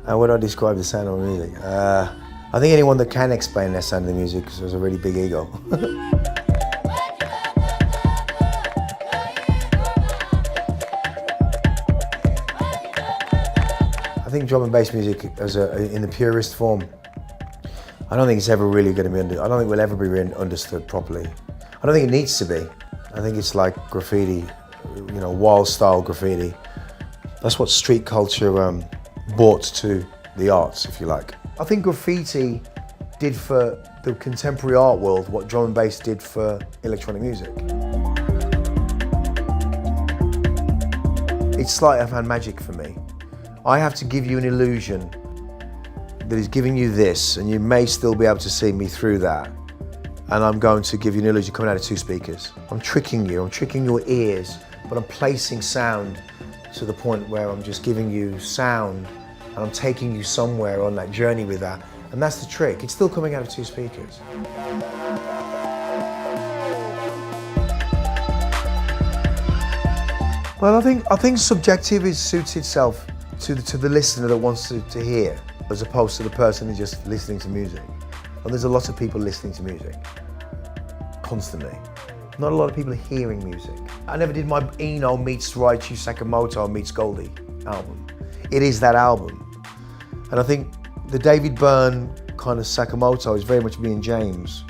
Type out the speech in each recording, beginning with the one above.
How would I describe the sound of music? I think anyone that can explain their sound of the music has a really big ego. I think drum and bass music in the purest form, I don't think it's ever really going to be I don't think we'll ever be understood properly. I don't think it needs to be. I think it's like graffiti, you know, wild style graffiti. That's what street culture brought to the arts, if you like. I think graffiti did for the contemporary art world what drum and bass did for electronic music. It's sleight of hand magic for me. I have to give you an illusion that is giving you this, and you may still be able to see me through that. And I'm going to give you an illusion coming out of two speakers. I'm tricking you, I'm tricking your ears, but I'm placing sound to the point where I'm just giving you sound, and I'm taking you somewhere on that journey with that. And that's the trick. It's still coming out of two speakers. Well, I think subjective suits itself to the listener that wants to hear, as opposed to the person who's just listening to music. And there's a lot of people listening to music, constantly. Not a lot of people are hearing music. I never did my Eno meets Raichu Sakamoto meets Goldie album. It is that album. And I think the David Byrne kind of Sakamoto is very much me and James,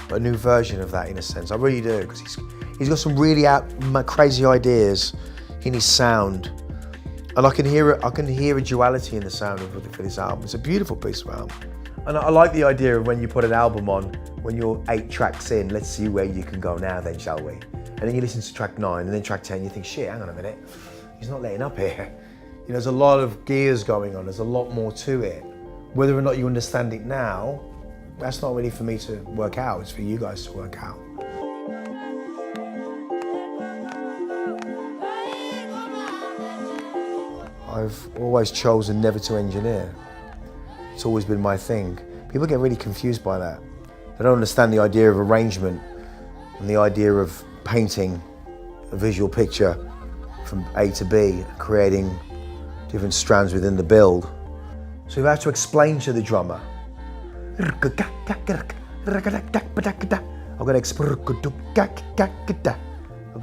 a new version of that in a sense. I really do, because he's got some really crazy ideas in his sound. And I can hear a duality in the sound for this album. It's a beautiful piece of album. And I like the idea of when you put an album on, when you're 8 tracks in, let's see where you can go now then, shall we? And then you listen to track 9 and then track 10, you think, shit, hang on a minute, he's not letting up here. You know, there's a lot of gears going on, there's a lot more to it. Whether or not you understand it now, that's not really for me to work out, it's for you guys to work out. I've always chosen never to engineer. It's always been my thing. People get really confused by that. They don't understand the idea of arrangement and the idea of painting a visual picture from A to B, creating different strands within the build. So you have to explain to the drummer. I've got to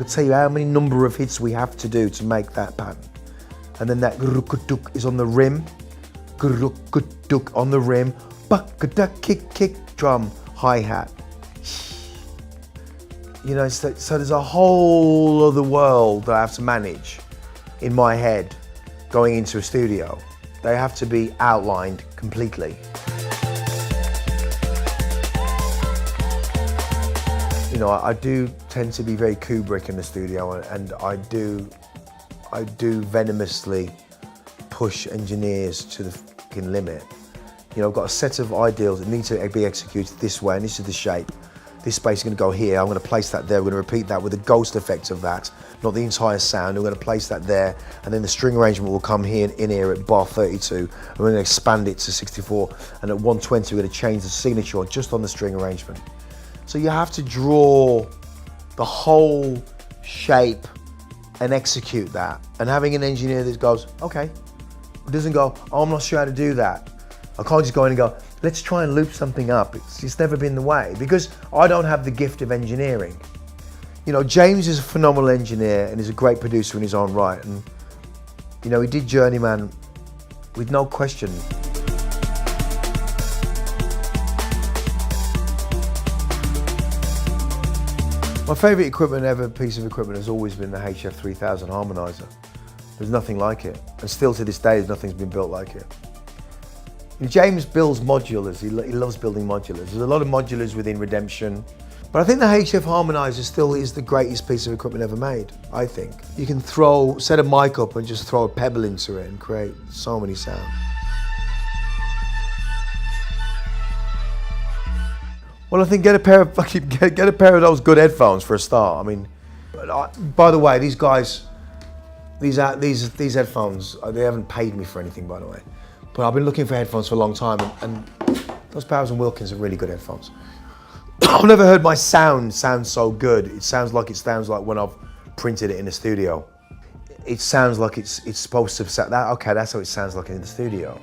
tell you how many number of hits we have to do to make that pattern. And then that is on the rim, on the rim, kick, drum, hi-hat. You know, so there's a whole other world that I have to manage in my head going into a studio. They have to be outlined completely. You know, I do tend to be very Kubrick in the studio, and I do venomously push engineers to the fucking limit. You know, I've got a set of ideals that need to be executed this way, and this is the shape. This space is going to go here, I'm going to place that there, we're going to repeat that with the ghost effect of that, not the entire sound, we're going to place that there, and then the string arrangement will come here in here at bar 32, and we're going to expand it to 64, and at 120 we're going to change the signature just on the string arrangement. So you have to draw the whole shape and execute that. And having an engineer that goes, okay, doesn't go, oh, I'm not sure how to do that. I can't just go in and go, let's try and loop something up. It's never been the way, because I don't have the gift of engineering. You know, James is a phenomenal engineer and he's a great producer in his own right. And, you know, he did Journeyman with no question. My favourite piece of equipment has always been the HF 3000 harmonizer. There's nothing like it. And still to this day, nothing's been built like it. And James builds modulars, he loves building modulars. There's a lot of modulars within Redemption. But I think the HF harmonizer still is the greatest piece of equipment ever made, I think. You can set a mic up and just throw a pebble into it and create so many sounds. Well, I think get a pair of those good headphones for a start. I mean, by the way, these guys, these headphones, they haven't paid me for anything, by the way. But I've been looking for headphones for a long time, and those Powers & Wilkins are really good headphones. I've never heard my sound so good. It sounds like when I've printed it in the studio. it sounds like it's supposed to sound that. Okay, that's how it sounds like in the studio.